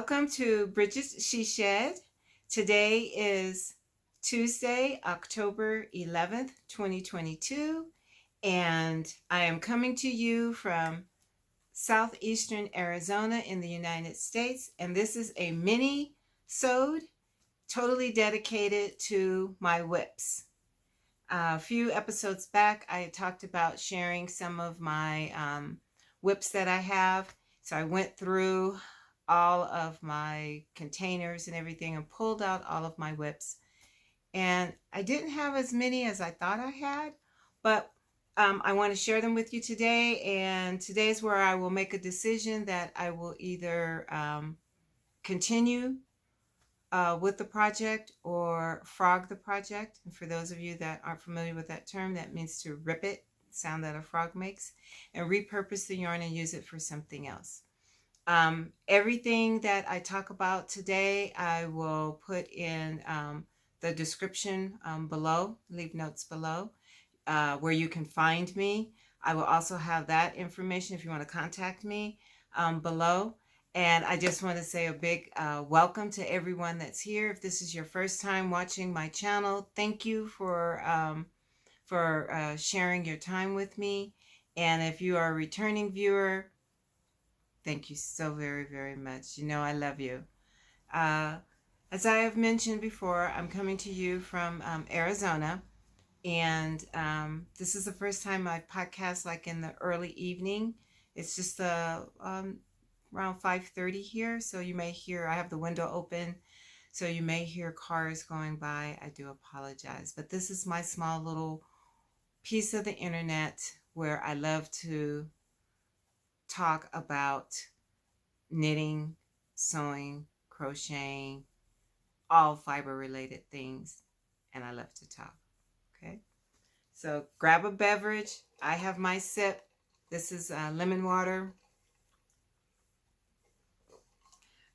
Welcome to Bridget's She Shed. Today is Tuesday, October 11th, 2022, and I am coming to you from southeastern Arizona in the United States, and this is a mini-sode totally dedicated to my WIPs. A few episodes back, I talked about sharing some of my WIPs that I have, so I went through all of my containers and everything and pulled out all of my WIPs. And I didn't have as many as I thought I had, but I want to share them with you today. And today is where I will make a decision that I will either continue with the project or frog the project. And for those of you that aren't familiar with that term, that means to rip it, sound that a frog makes, and repurpose the yarn and use it for something else. Everything that I talk about today, I will put in the description below, leave notes below, where you can find me. I will also have that information if you want to contact me below. And I just want to say a big welcome to everyone that's here. If this is your first time watching my channel, thank you for sharing your time with me. And if you are a returning viewer, thank you so very, very much. You know I love you. As I have mentioned before, I'm coming to you from Arizona. And this is the first time I've podcast like in the early evening. It's just around 5:30 here. So you may hear, I have the window open. So you may hear cars going by. I do apologize. But this is my small little piece of the internet where I love to talk about knitting, sewing, crocheting, all fiber related things, and I love to talk. Okay, so grab a beverage. I have my sip. This is lemon water.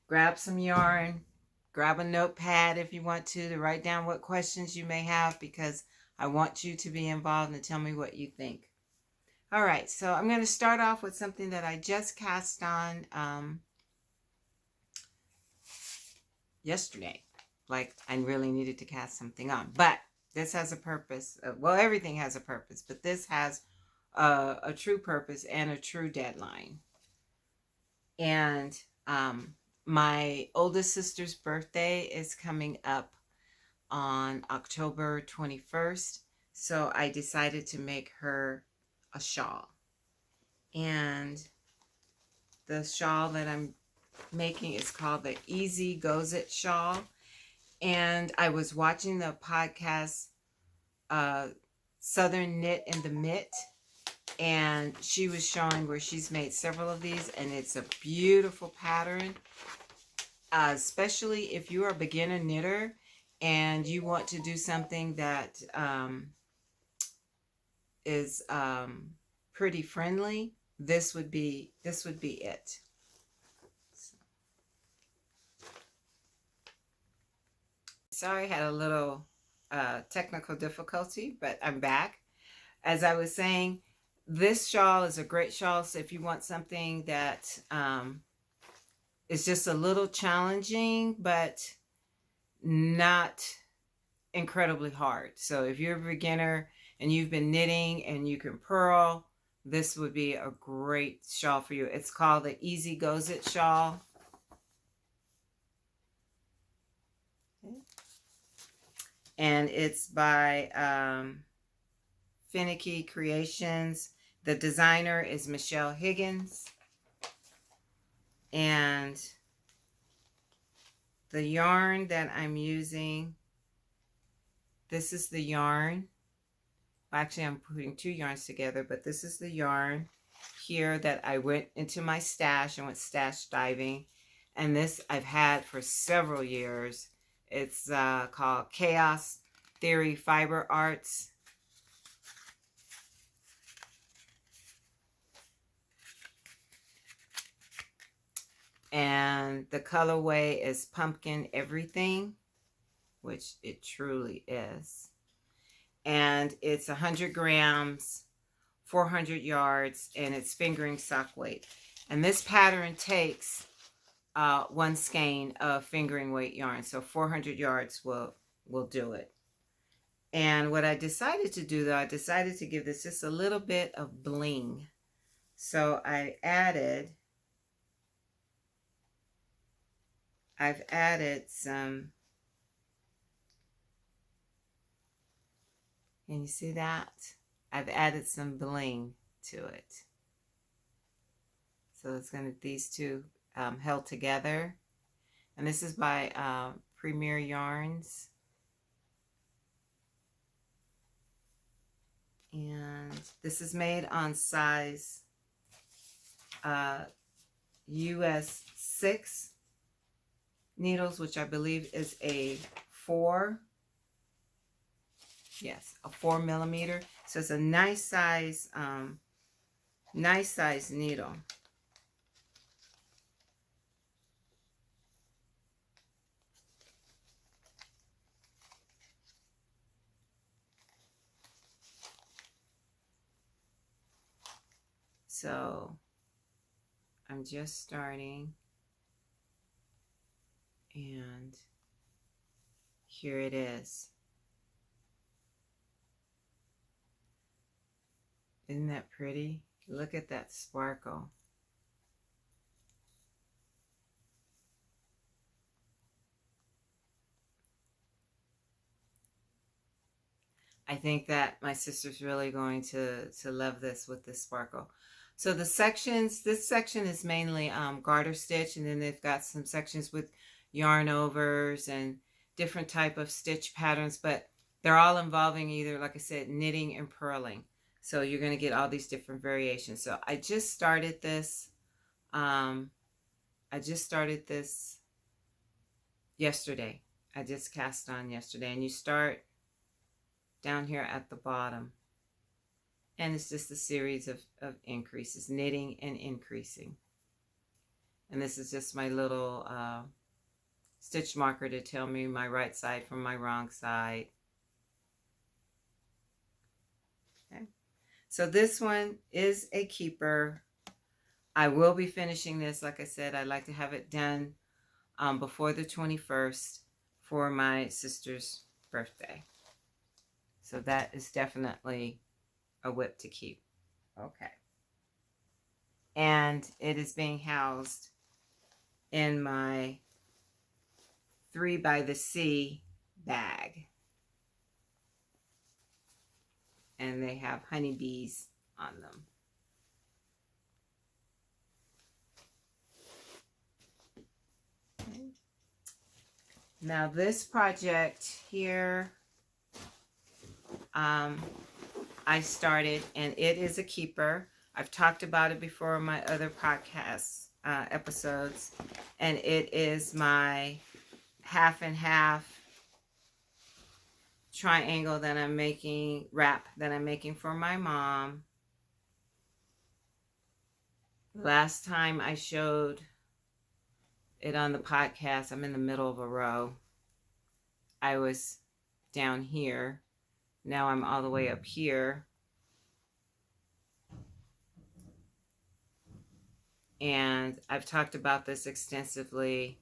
Grab some yarn, grab a notepad if you want to write down what questions you may have, because I want you to be involved and tell me what you think. All right, so I'm going to start off with something that I just cast on yesterday. Like, I really needed to cast something on. But this has a purpose. Well, everything has a purpose, but this has a true purpose and a true deadline. And my oldest sister's birthday is coming up on October 21st. So I decided to make her a shawl, and the shawl that I'm making is called the Easy Goes It shawl. And I was watching the podcast Southern Knit in the Mitt, and she was showing where she's made several of these, and it's a beautiful pattern, especially if you're a beginner knitter and you want to do something that is pretty friendly. This would be it. So. Sorry, I had a little technical difficulty, but I'm back. As I was saying, this shawl is a great shawl. So if you want something that is just a little challenging, but not incredibly hard. So if you're a beginner and you've been knitting and you can purl, this would be a great shawl for you. It's called the Easy Goes It shawl. Okay. And it's by Finicky Creations. The designer is Michelle Higgins. And the yarn that I'm using, this is the yarn. Actually, I'm putting two yarns together, but this is the yarn here that I went into my stash and went stash diving. And this I've had for several years. It's called Chaos Theory Fiber Arts. And the colorway is Pumpkin Everything, which it truly is. And it's 100 grams, 400 yards, and it's fingering sock weight. And this pattern takes one skein of fingering weight yarn. So 400 yards will do it. And what I decided to do, though, I decided to give this just a little bit of bling. So I've added some, can you see that? I've added some bling to it. So it's going to, these two held together. And this is by Premier Yarns. And this is made on size US 6 needles, which I believe is a 4. Yes, a 4 millimeter. So it's a nice size needle. So I'm just starting, and here it is. Isn't that pretty? Look at that sparkle. I think that my sister's really going to love this with this sparkle. So the sections, this section is mainly garter stitch, and then they've got some sections with yarn overs and different type of stitch patterns, but they're all involving either, like I said, knitting and purling. So you're going to get all these different variations. So I just started this. Yesterday. I just cast on yesterday, and you start down here at the bottom. And it's just a series of increases, knitting and increasing. And this is just my little stitch marker to tell me my right side from my wrong side. Okay. So this one is a keeper. I will be finishing this. Like I said, I'd like to have it done before the 21st for my sister's birthday. So that is definitely a WIP to keep. Okay. And it is being housed in my 3 by the Sea bag. And they have honeybees on them. Okay. Now this project here, I started, and it is a keeper. I've talked about it before in my other podcast episodes, and it is my half and half triangle that I'm making, wrap that I'm making for my mom. Last time I showed it on the podcast, I'm in the middle of a row. I was down here. Now I'm all the way up here. And I've talked about this extensively.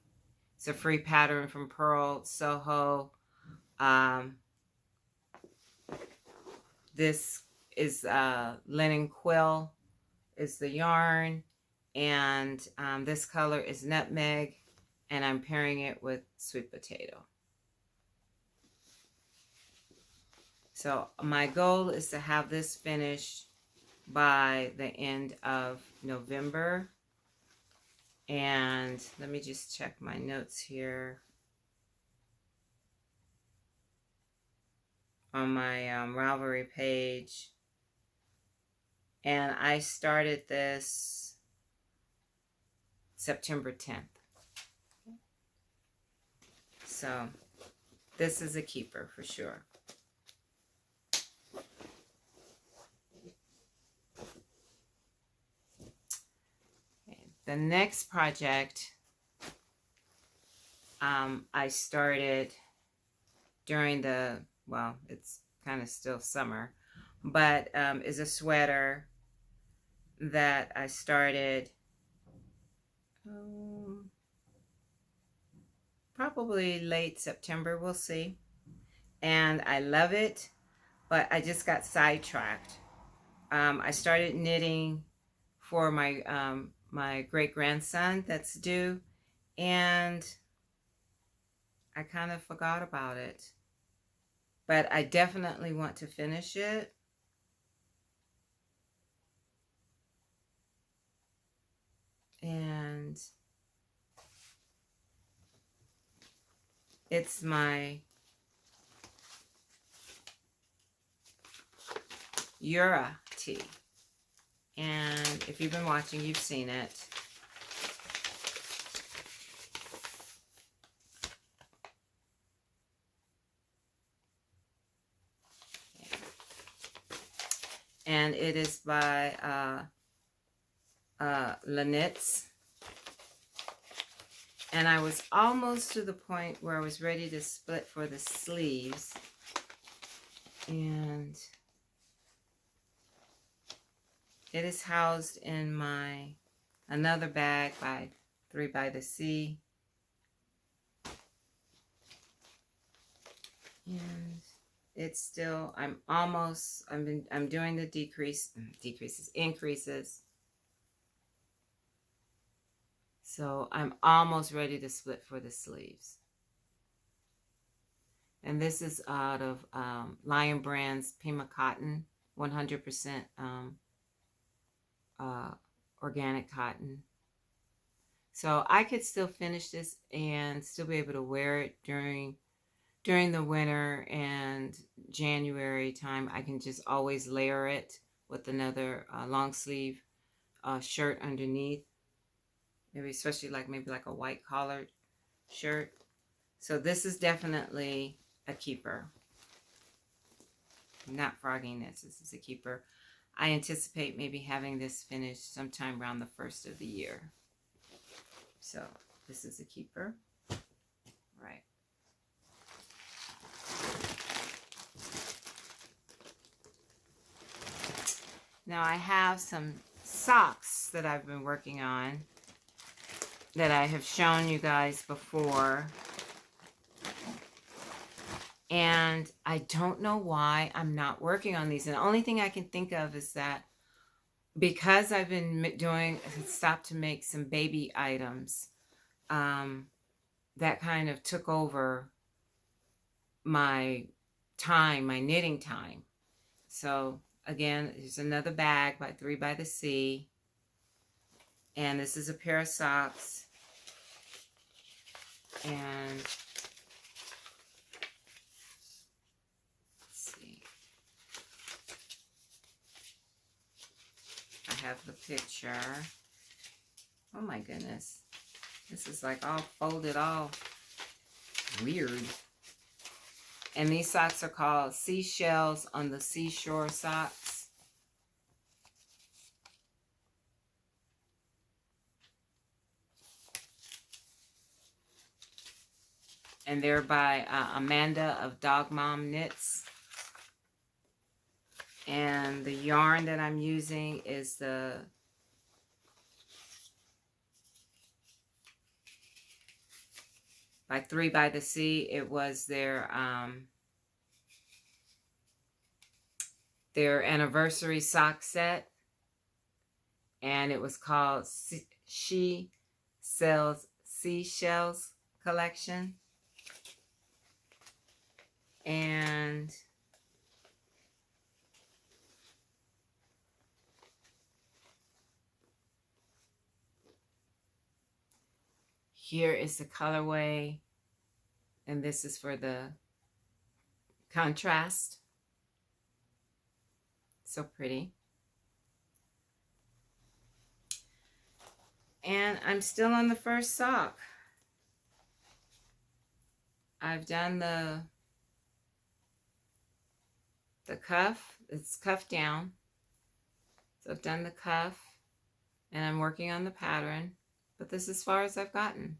It's a free pattern from Purl, Soho. This is linen quill is the yarn. And this color is nutmeg. And I'm pairing it with sweet potato. So my goal is to have this finished by the end of November. And let me just check my notes here on my Ravelry page. And I started this September 10th. So this is a keeper for sure. The next project I started during the, well, it's kind of still summer, but is a sweater that I started probably late September, we'll see. And I love it, but I just got sidetracked. I started knitting for my great grandson that's due, and I kind of forgot about it. But I definitely want to finish it. And it's my Yura tea. And if you've been watching, you've seen it. And it is by Lanitz. And I was almost to the point where I was ready to split for the sleeves. And it is housed in my another bag by 3 by the Sea. And it's still, I'm doing the increases. So I'm almost ready to split for the sleeves. And this is out of Lion Brand's Pima Cotton, 100% organic cotton. So I could still finish this and still be able to wear it during the winter and January time. I can just always layer it with another long sleeve shirt underneath. Maybe especially maybe like a white collared shirt. So this is definitely a keeper. Not frogginess. This is a keeper. I anticipate maybe having this finished sometime around the 1st of the year. So this is a keeper. Right. Now I have some socks that I've been working on that I have shown you guys before. And I don't know why I'm not working on these. And the only thing I can think of is that because I've been stopped to make some baby items, that kind of took over my time, my knitting time. So again, there's another bag by 3 by the Sea. And this is a pair of socks. And let's see. I have the picture. Oh my goodness. This is like all folded, all weird. And these socks are called Seashells on the Seashore socks. And they're by Amanda of Dog Mom Knits. And the yarn that I'm using is by 3 by the Sea. It was their anniversary sock set. And it was called She Sells Seashells Collection. And here is the colorway, and this is for the contrast. So pretty. And I'm still on the first sock. I've done the cuff. It's cuffed down. So I've done the cuff, and I'm working on the pattern, but this is as far as I've gotten.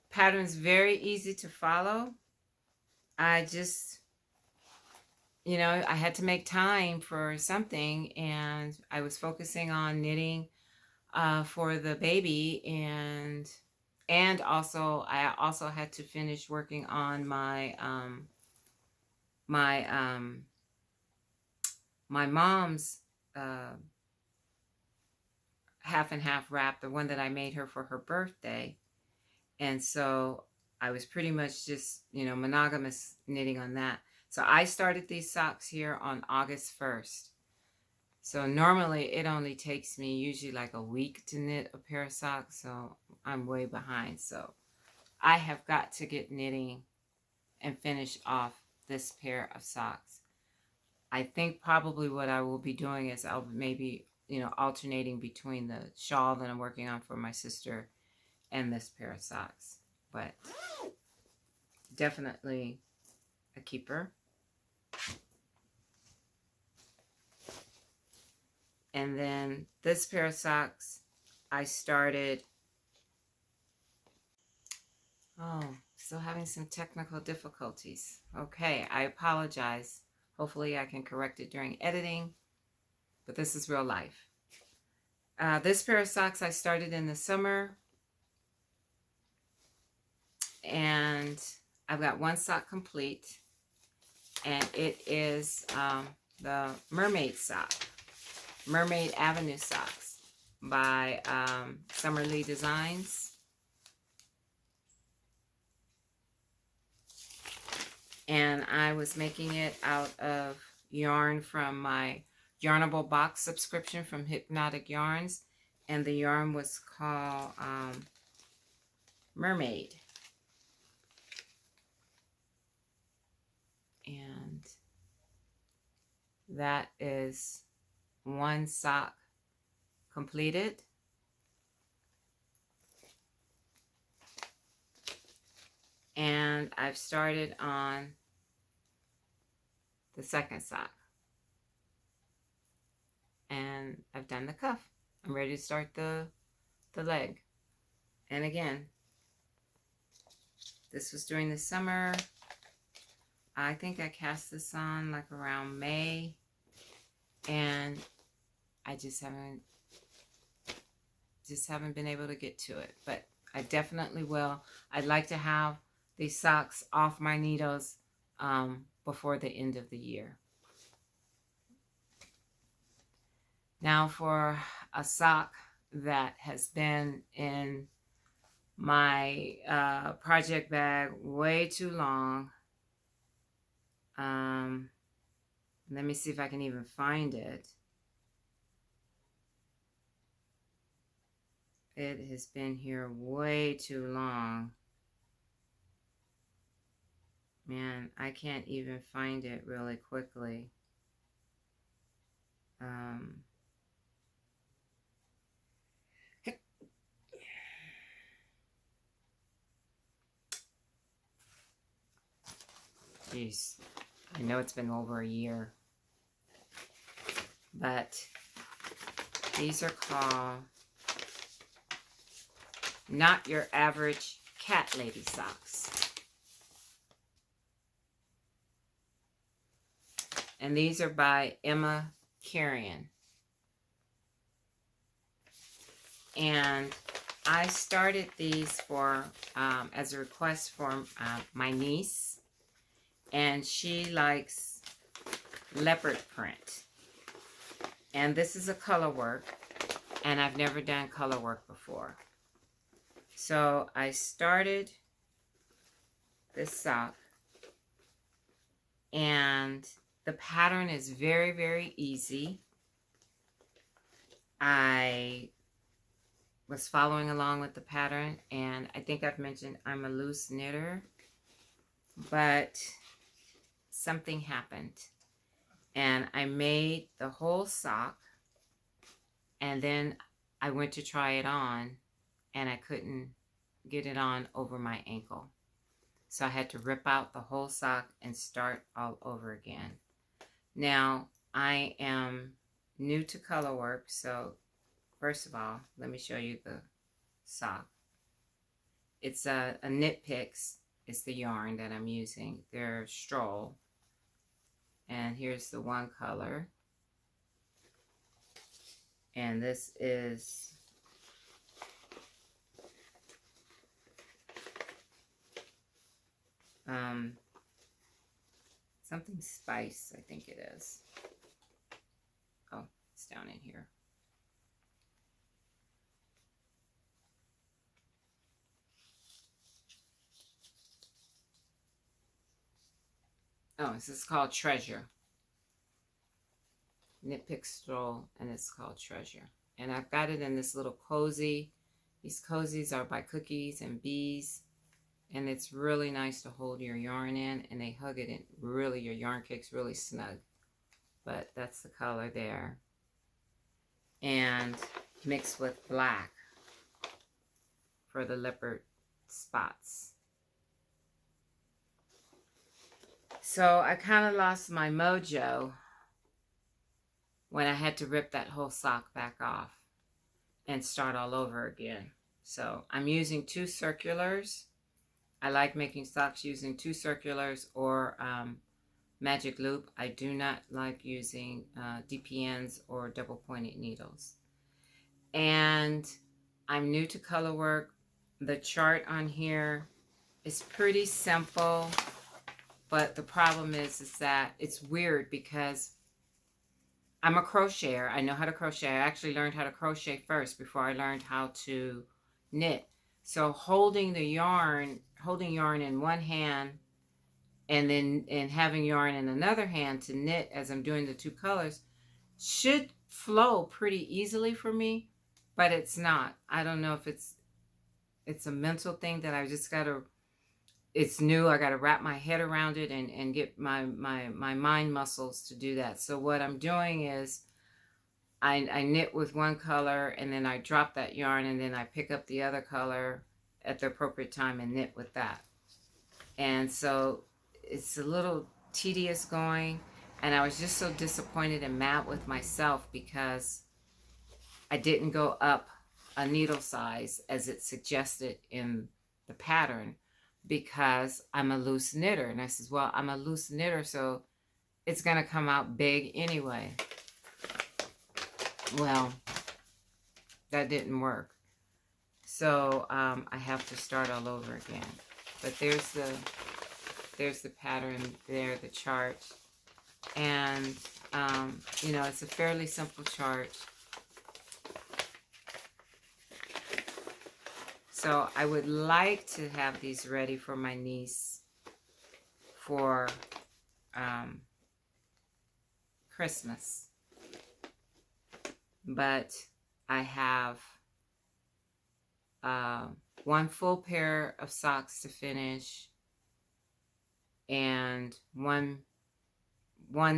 Pattern's very easy to follow. I just, I had to make time for something, and I was focusing on knitting for the baby, and And also, I also had to finish working on my my mom's half and half wrap, the one that I made her for her birthday. And so I was pretty much just, monogamous knitting on that. So I started these socks here on August 1st. So normally it only takes me usually like a week to knit a pair of socks. So I'm way behind. So I have got to get knitting and finish off this pair of socks. I think probably what I will be doing is I'll maybe, alternating between the shawl that I'm working on for my sister and this pair of socks. But definitely a keeper. And then this pair of socks, I started... Oh, still having some technical difficulties. Okay, I apologize. Hopefully I can correct it during editing, but this is real life. This pair of socks I started in the summer, and I've got one sock complete, and it is the Mermaid sock, Mermaid Avenue socks by Summerlee Designs. And I was making it out of yarn from my Yarnable box subscription from Hypnotic Yarns, and the yarn was called Mermaid. And that is one sock completed. And I've started on the second sock. And I've done the cuff. I'm ready to start the leg. And again, this was during the summer. I think I cast this on like around May. And I just haven't been able to get to it. But I definitely will. I'd like to have these socks off my needles before the end of the year. Now for a sock that has been in my project bag way too long. Let me see if I can even find it. It has been here way too long. Man, I can't even find it really quickly. Jeez, I know it's been over a year. But these are called Not Your Average Cat Lady Socks. And these are by Emma Carrion. And I started these for as a request from my niece. And she likes leopard print. And this is a color work. And I've never done color work before. So I started this sock. And the pattern is very, very easy. I was following along with the pattern, and I think I've mentioned I'm a loose knitter, but something happened, and I made the whole sock, and then I went to try it on, and I couldn't get it on over my ankle. So I had to rip out the whole sock and start all over again. Now, I am new to color work, so first of all, let me show you the sock. It's a Knit Picks. It's the yarn that I'm using. They're Stroll. And here's the one color. And this is something spice, I think it is. Oh, it's down in here. Oh, this is called Treasure. Knit Pick Stroll, and it's called Treasure. And I've got it in this little cozy. These cozies are by Cookies and Bees. And it's really nice to hold your yarn in, and they hug it in. Really, your yarn kicks really snug. But that's the color there. And mixed with black for the leopard spots. So I kind of lost my mojo when I had to rip that whole sock back off and start all over again. So I'm using 2 circulars. I like making socks using 2 circulars or magic loop. I do not like using DPNs or double pointed needles. And I'm new to color work. The chart on here is pretty simple, but the problem is that it's weird because I'm a crocheter. I know how to crochet. I actually learned how to crochet first before I learned how to knit. So holding yarn in one hand and having yarn in another hand to knit as I'm doing the 2 colors should flow pretty easily for me, but it's not. I don't know if it's a mental thing that I just got to, it's new. I got to wrap my head around it and get my mind muscles to do that. So what I'm doing is I knit with one color, and then I drop that yarn, and then I pick up the other color at the appropriate time and knit with that. And so it's a little tedious going, and I was just so disappointed and mad with myself because I didn't go up a needle size as it suggested in the pattern, because I'm a loose knitter. And I says, well, I'm a loose knitter, so it's going to come out big anyway. Well, that didn't work. So I have to start all over again. But there's the pattern there, the chart. And, you know, it's a fairly simple chart. So I would like to have these ready for my niece for Christmas. But I have 1 full pair of socks to finish and one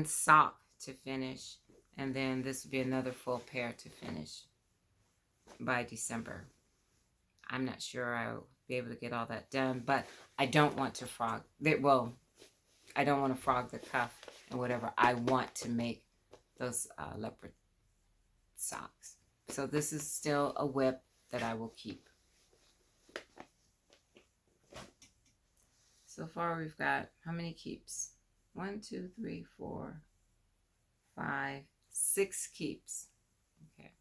sock to finish, and then this will be another full pair to finish by December. I'm not sure I'll be able to get all that done, but I don't want to frog. Well, I don't want to frog the cuff and whatever. I want to make those leopard socks. So this is still a WIP that I will keep. So far we've got how many keeps? 1, 2, 3, 4, 5, 6 keeps. Okay.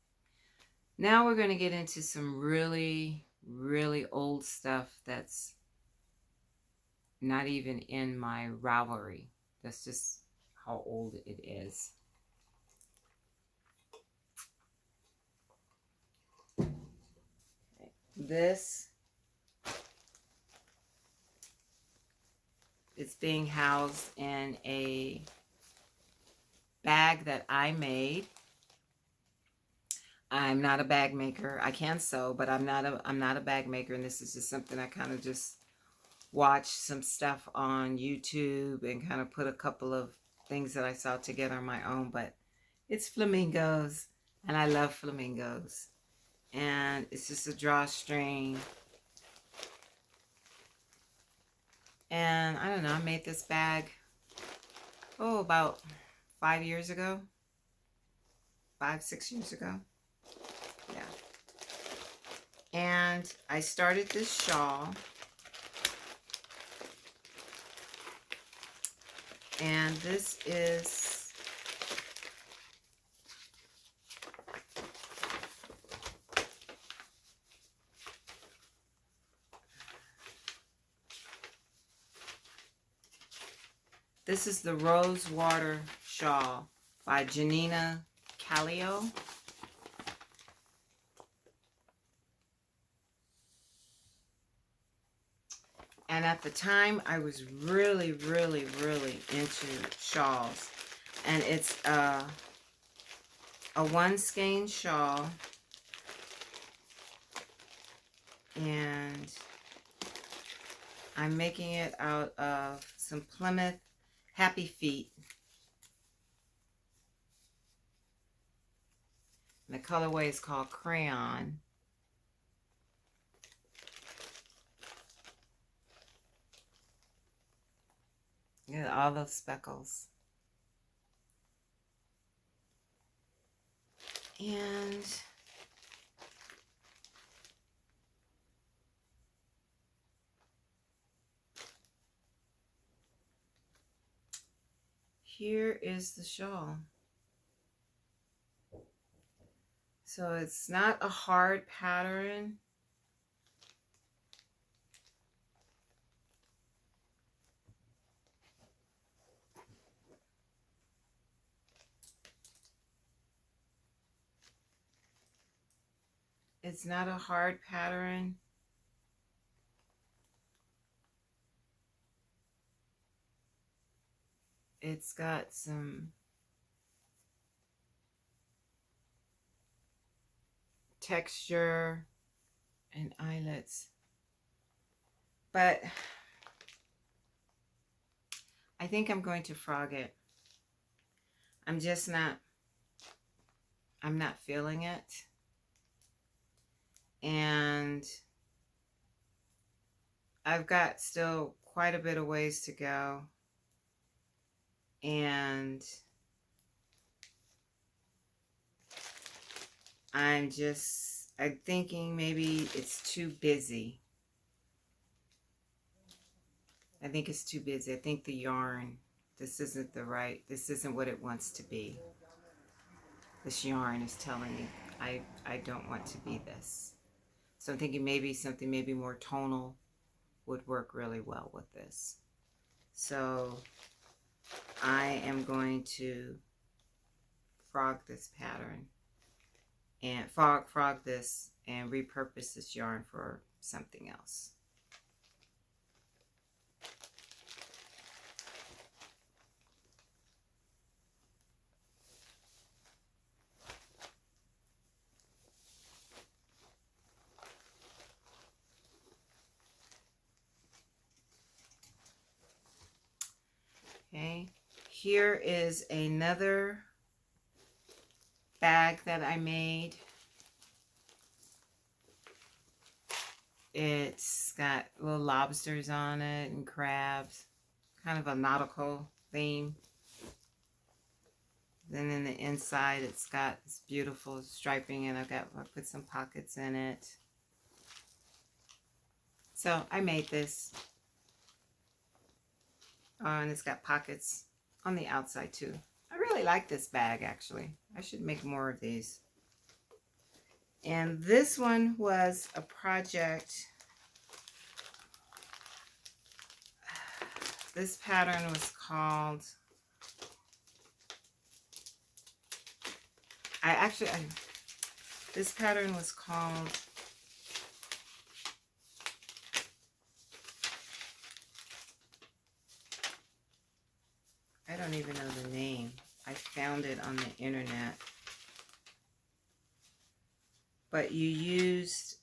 Now we're going to get into some really old stuff that's not even in my Ravelry. That's just how old it is. Okay. This is being housed in a bag that I made. I'm not a bag maker. I can sew, but I'm not a bag maker, and this is just something I kind of just watched some stuff on YouTube and kind of put a couple of things that I saw together on my own. But it's flamingos, and I love flamingos. And it's just a drawstring. And I don't know, I made this bag, about 5 years ago. 5, 6 years ago. Yeah. And I started this shawl. And this is This is the Rose Water Shawl by Janina Callio. And at the time, I was really, really, really into shawls. And it's a one skein shawl. And I'm making it out of some Plymouth Happy Feet. And the colorway is called Crayon. Look at all those speckles. And here is the shawl. So it's not a hard pattern. It's not a hard pattern. It's got some texture and eyelets. But I think I'm going to frog it. I'm not feeling it. And I've got still quite a bit of ways to go. And I'm thinking maybe it's too busy. I think it's too busy. I think the yarn, this isn't what it wants to be. This yarn is telling me I don't want to be this. So I'm thinking maybe something maybe more tonal would work really well with this. So I am going to frog this pattern and frog this and repurpose this yarn for something else. Okay, here is another bag that I made. It's got little lobsters on it and crabs, kind of a nautical theme. Then in the inside, it's got this beautiful striping, and I put some pockets in it. So I made this. And it's got pockets on the outside too. I really like this bag, actually. I should make more of these. And this one was a project. This pattern was called, this pattern was called I don't even know the name. I found it on the internet. But you used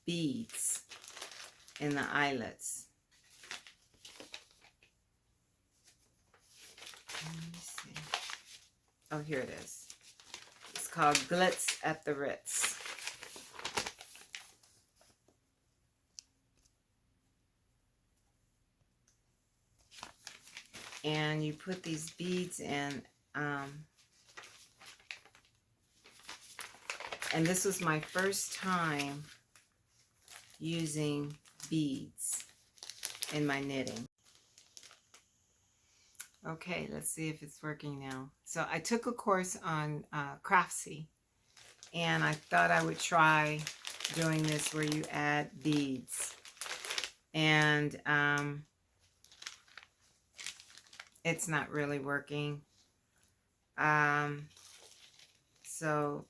beads in the eyelets. Let me see. Oh, here it is. It's called Glitz at the Ritz. And you put these beads in, and this was my first time using beads in my knitting. Okay, let's see if it's working now. So I took a course on Craftsy, and I thought I would try doing this where you add beads. And it's not really working. So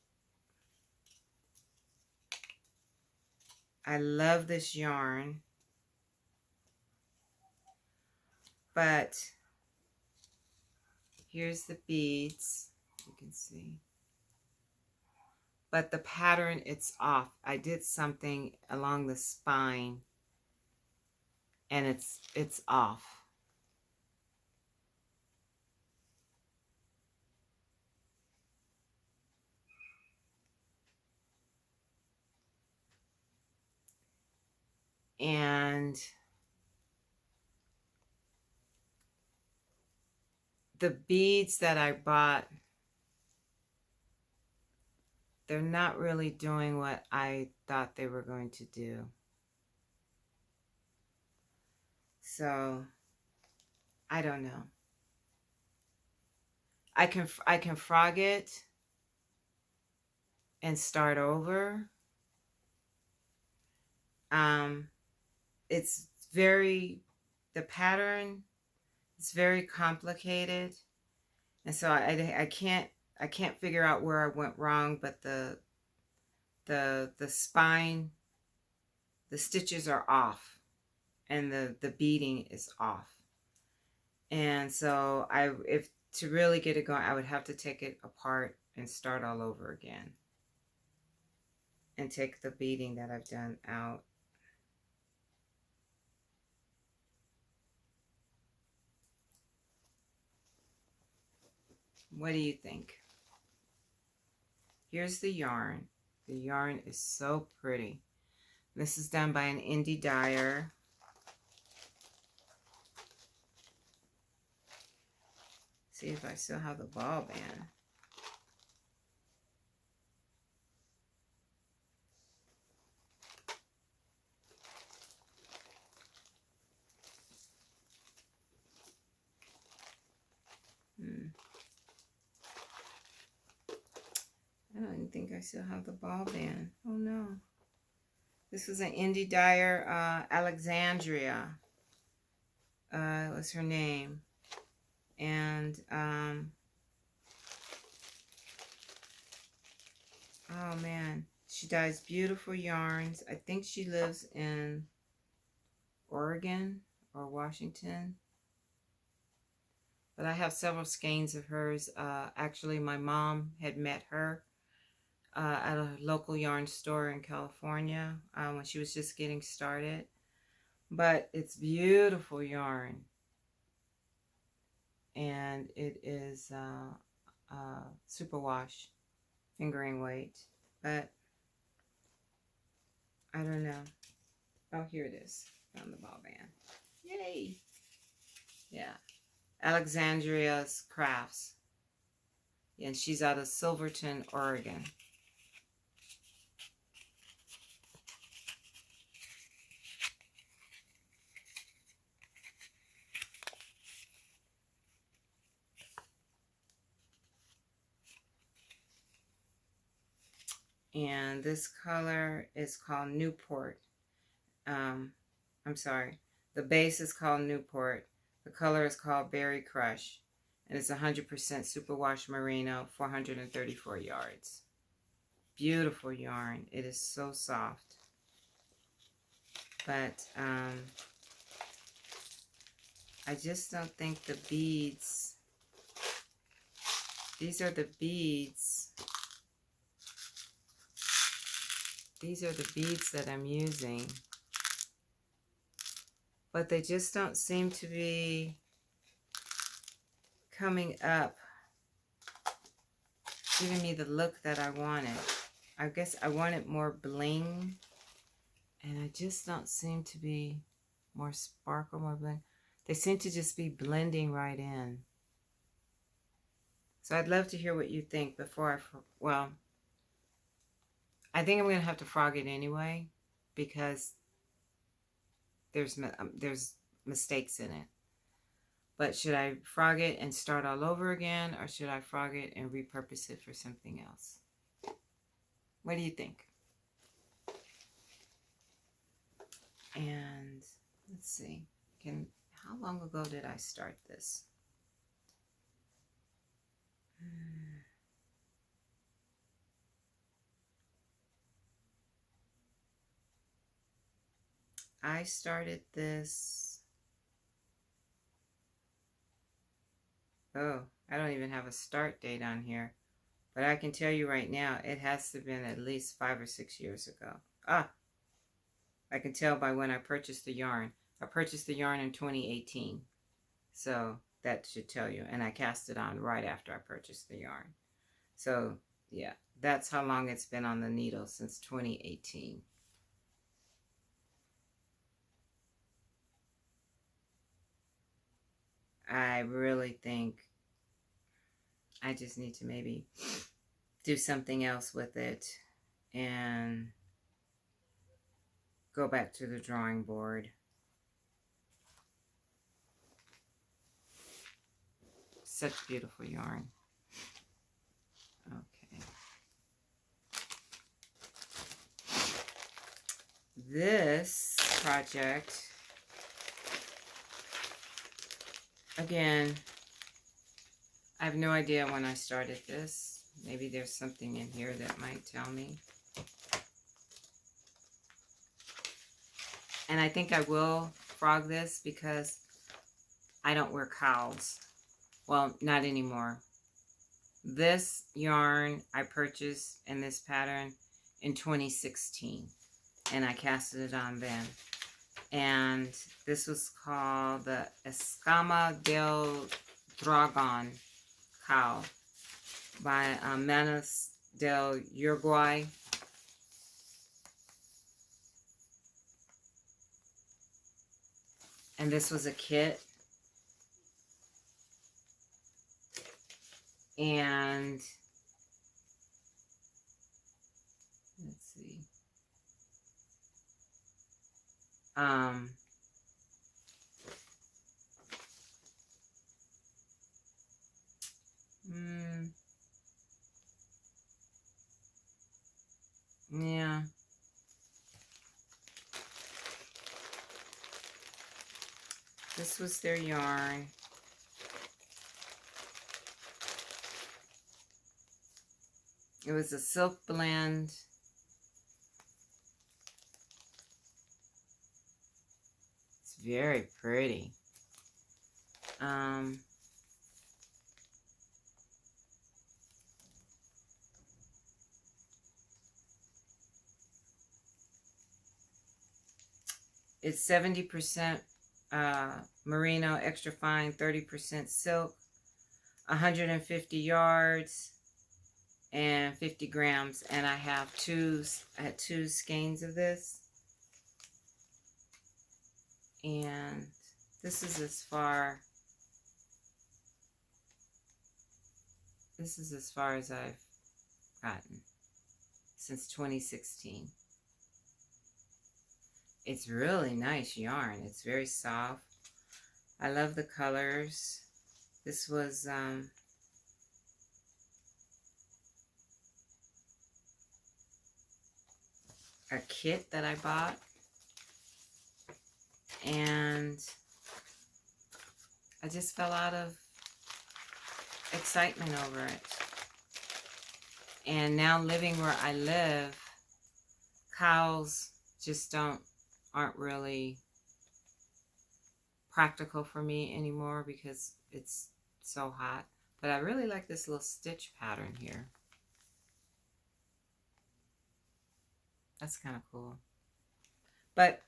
I love this yarn, but here's the beads, you can see. But the pattern, it's off. I did something along the spine and it's off. And the beads that I bought, they're not really doing what I thought they were going to do. So I don't know. I can frog it and start over. It's the pattern is very complicated, and so I can't figure out where I went wrong. But the spine, the stitches are off, and the beading is off. And so if to really get it going, I would have to take it apart and start all over again, and take the beading that I've done out. What do you think? Here's the yarn. The yarn is so pretty. This is done by an indie dyer. See if I still have the ball band. I don't even think I still have the ball band. Oh no. This is an indie dyer, Alexandria. Was her name. And oh man, she dyes beautiful yarns. I think she lives in Oregon or Washington. But I have several skeins of hers. Actually, my mom had met her at a local yarn store in California when she was just getting started. But it's beautiful yarn. And it is superwash fingering weight. But I don't know. Oh, here it is. Found the ball band. Yay! Yeah. Alexandria's Crafts. And she's out of Silverton, Oregon. And this color is called Newport. I'm sorry. The base is called Newport. The color is called Berry Crush. And it's 100% superwash merino, 434 yards. Beautiful yarn. It is so soft. But I just don't think the beads, these are the beads. These are the beads that I'm using. But they just don't seem to be coming up, giving me the look that I wanted. I guess I wanted more bling, and I just don't seem to be more sparkle, more bling. They seem to just be blending right in. So I'd love to hear what you think before well, I think I'm going to have to frog it anyway, because there's mistakes in it. But should I frog it and start all over again, or should I frog it and repurpose it for something else? What do you think? And let's see. How long ago did I start this? I started this. Oh, I don't even have a start date on here. But I can tell you right now, it has to have been at least 5 or 6 years ago. Ah, I can tell by when I purchased the yarn. I purchased the yarn in 2018. So that should tell you. And I cast it on right after I purchased the yarn. So yeah, that's how long it's been on the needle, since 2018. I really think I just need to maybe do something else with it and go back to the drawing board. Such beautiful yarn. Okay. This project, again, I have no idea when I started this. Maybe there's something in here that might tell me. And I think I will frog this because I don't wear cowls. Well, not anymore. This yarn I purchased in this pattern in 2016. And I casted it on then. And this was called the Escama del Dragon cowl by Manos del Uruguay. And this was a kit. And let's see. Yeah. This was their yarn. It was a silk blend. It's very pretty. It's 70% merino, extra fine, 30% silk, 150 yards, and 50 grams. And I had two skeins of this. And this is as far as I've gotten since 2016. It's really nice yarn. It's very soft. I love the colors. This was a kit that I bought. And I just fell out of excitement over it. And now living where I live, cowls just aren't really practical for me anymore because it's so hot. But I really like this little stitch pattern here. That's kind of cool. But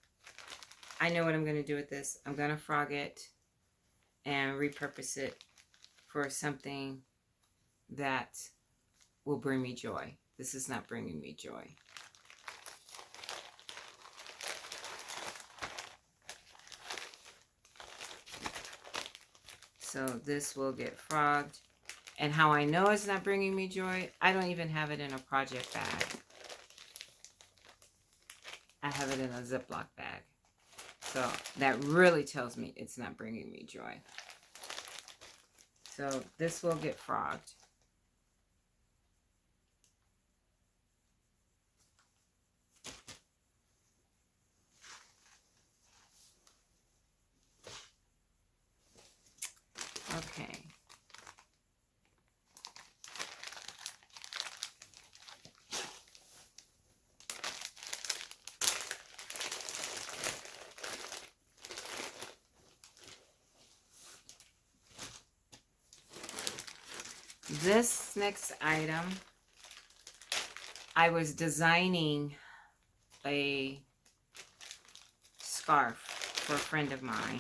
I know what I'm going to do with this. I'm going to frog it and repurpose it for something that will bring me joy. This is not bringing me joy. So this will get frogged. And how I know it's not bringing me joy, I don't even have it in a project bag. I have it in a Ziploc bag. So that really tells me it's not bringing me joy. So this will get frogged. Okay. This next item, I was designing a scarf for a friend of mine.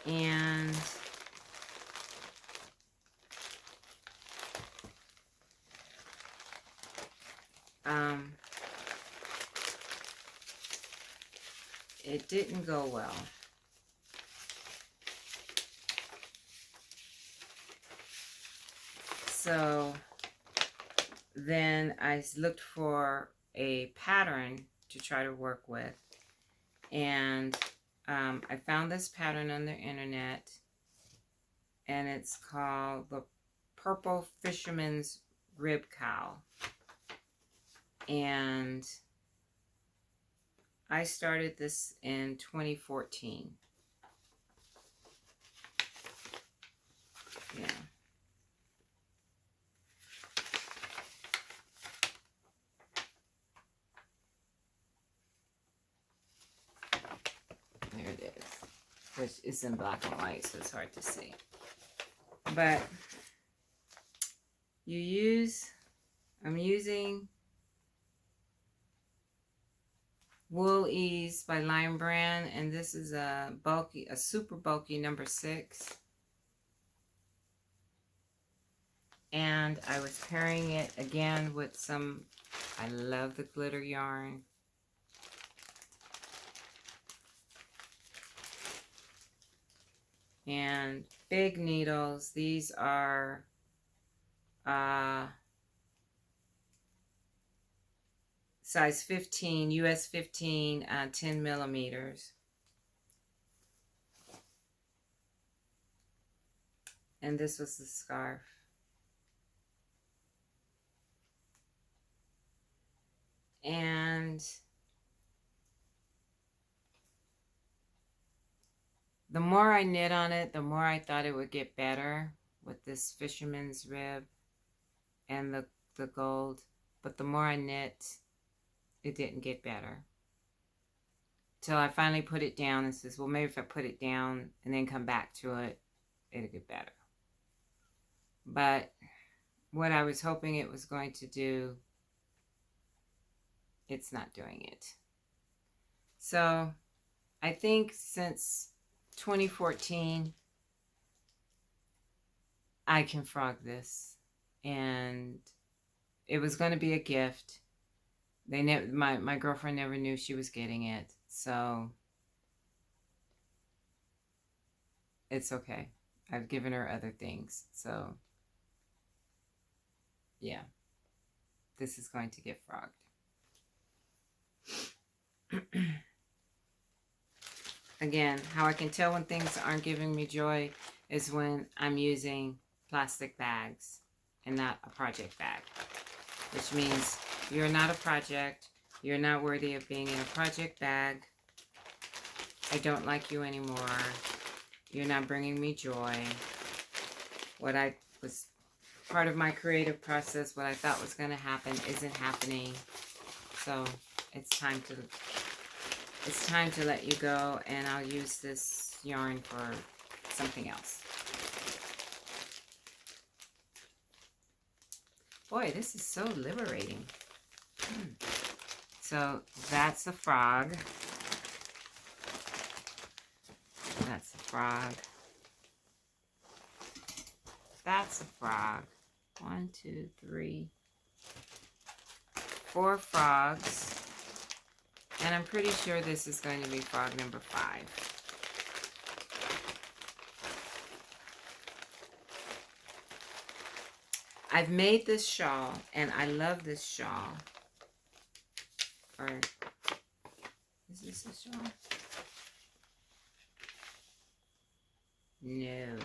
And it didn't go well. So then I looked for a pattern to try to work with. And I found this pattern on the internet. And it's called the Purple Fisherman's Rib Cowl. And I started this in 2014. Yeah. There it is. Which is in black and white, so it's hard to see. But I'm using Wool Ease by Lion Brand, and this is a super bulky number 6. And I was pairing it again with some, I love the glitter yarn. And big needles. These are size 15, US 15, 10 millimeters. And this was the scarf. And the more I knit on it, the more I thought it would get better with this fisherman's rib and the gold. But the more I knit, it didn't get better. Till I finally put it down and says, well, maybe if I put it down and then come back to it, it'll get better. But what I was hoping it was going to do, it's not doing it. So I think since 2014, I can frog this. And it was going to be a gift. My girlfriend never knew she was getting it. So it's okay. I've given her other things. So yeah, this is going to get frogged. Again, how I can tell when things aren't giving me joy is when I'm using plastic bags and not a project bag. Which means you're not a project. You're not worthy of being in a project bag. I don't like you anymore. You're not bringing me joy. What I was part of my creative process, what I thought was going to happen isn't happening. So it's time to let you go, and I'll use this yarn for something else. Boy, this is so liberating. So that's a frog. That's a frog. That's a frog. 1, 2, 3, 4 frogs. And I'm pretty sure this is going to be frog number 5. I've made this shawl, and I love this shawl. Or, is this a shawl? No.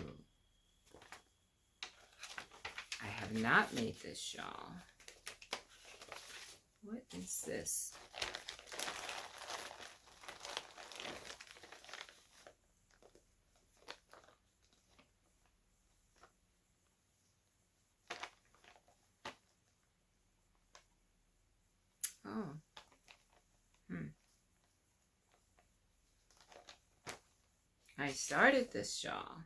I have not made this shawl. What is this? Oh. I started this shawl.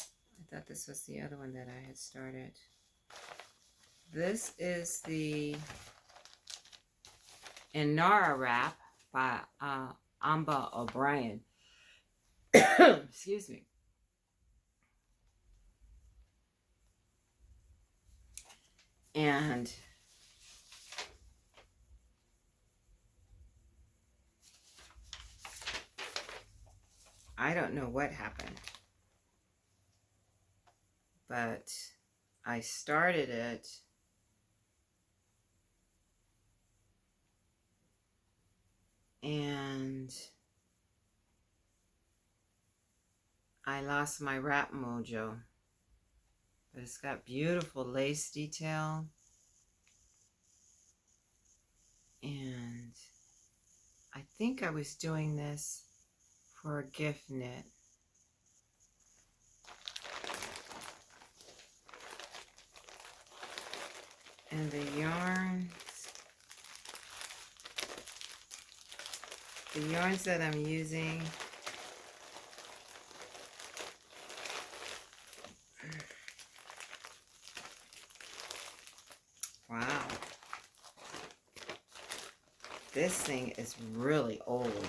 I thought this was the other one that I had started. This is the Inara wrap by Amba O'Brien. Excuse me. And I don't know what happened, but I started it and I lost my wrap mojo. But it's got beautiful lace detail. And I think I was doing this for a gift knit. And the yarns that I'm using, wow, this thing is really old.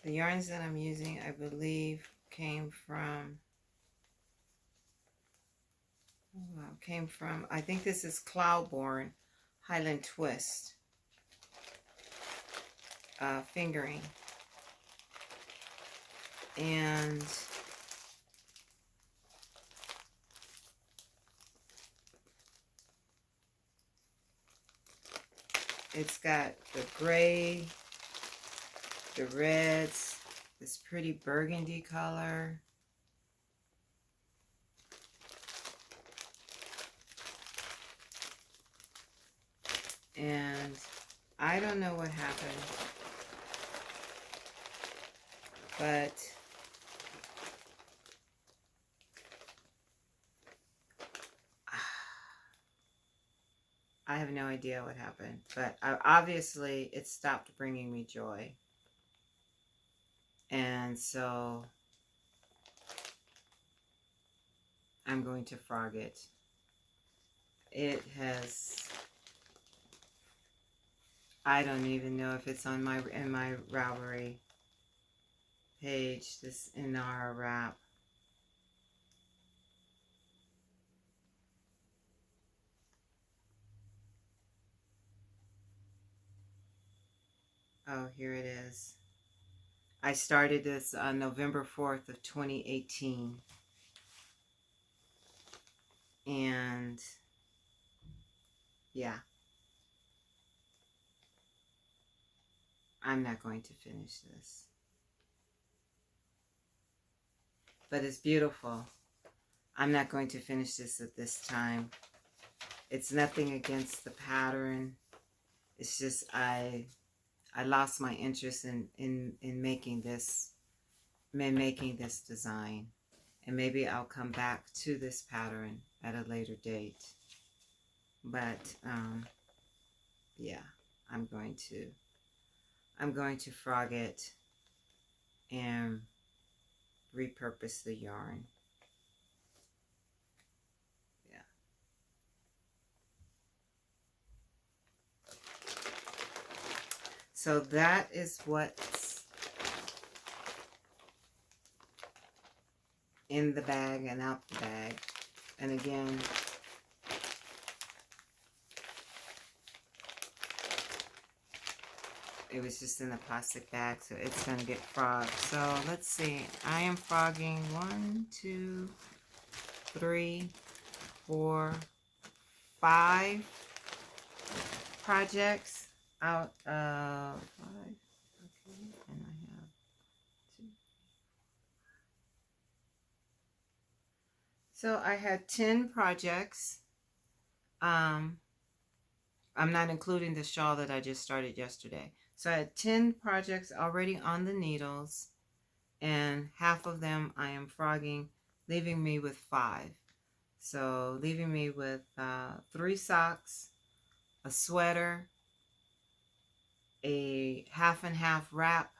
The yarns that I'm using, I believe, came from, I think this is Cloudborn Highland Twist fingering. And it's got the gray, the reds, this pretty burgundy color. And I don't know what happened, but I have no idea what happened. But obviously it stopped bringing me joy. And so I'm going to frog it. It has, I don't even know if it's on in my Ravelry page, this Inara wrap. Oh, here it is. I started this on November 4th of 2018. And yeah, I'm not going to finish this. But it's beautiful. I'm not going to finish this at this time. It's nothing against the pattern. It's just I lost my interest in making this design. And maybe I'll come back to this pattern at a later date. But yeah, I'm going to frog it and repurpose the yarn. Yeah. So that is what's in the bag and out the bag. And again, it was just in a plastic bag, so it's going to get frogged. So let's see. I am frogging 1, 2, 3, 4, 5 projects out of 5. Okay, and I have 2. So I had 10 projects. I'm not including the shawl that I just started yesterday. So I had 10 projects already on the needles, and half of them I am frogging, leaving me with 5. So leaving me with 3 socks, a sweater, a half and half wrap,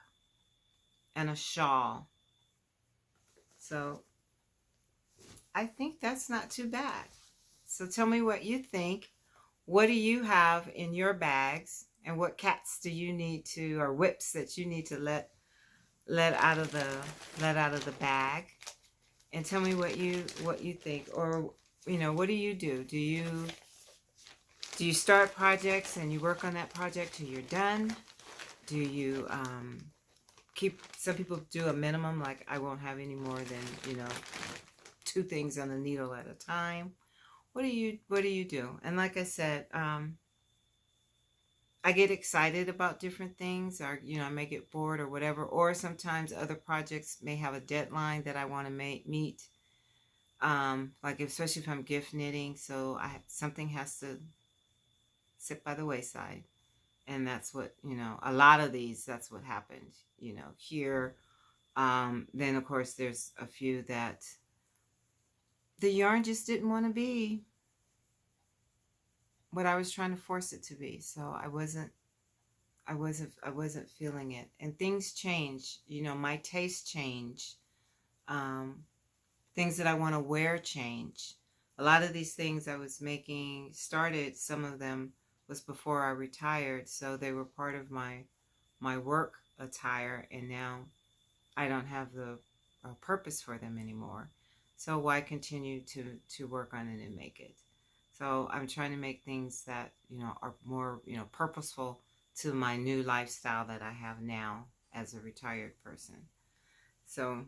and a shawl. So I think that's not too bad. So tell me what you think. What do you have in your bags, and what cats do you need to, or whips that you need to let out of the bag? And tell me what you think, or what do you do? Do you start projects and you work on that project till you're done? Do you keep, some people do a minimum, like I won't have any more than 2 things on the needle at a time. What do you do? And like I said, I get excited about different things, or I may get bored or whatever, or sometimes other projects may have a deadline that I want to meet. Like especially if I'm gift knitting, so something has to sit by the wayside, and that's what a lot of these, that's what happened here. Then of course there's a few that the yarn just didn't want to be what I was trying to force it to be, so I wasn't feeling it. And things change, my taste change. Things that I want to wear change. A lot of these things I was making started, some of them was before I retired, so they were part of my work attire, and now I don't have the purpose for them anymore. So why continue to work on it and make it? So I'm trying to make things that are more purposeful to my new lifestyle that I have now as a retired person. So,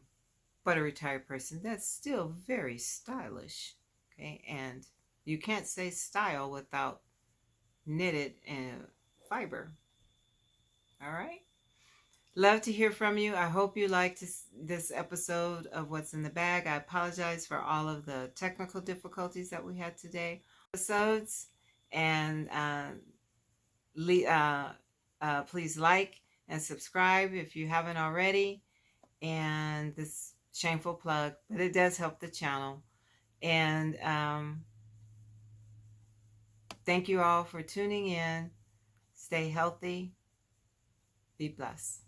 but a retired person that's still very stylish, okay? And you can't say style without knitted and fiber. All right? Love to hear from you. I hope you liked this episode of What's in the Bag. I apologize for all of the technical difficulties that we had today. Episodes, and please like and subscribe if you haven't already. And this shameful plug, but it does help the channel. And thank you all for tuning in. Stay healthy. Be blessed.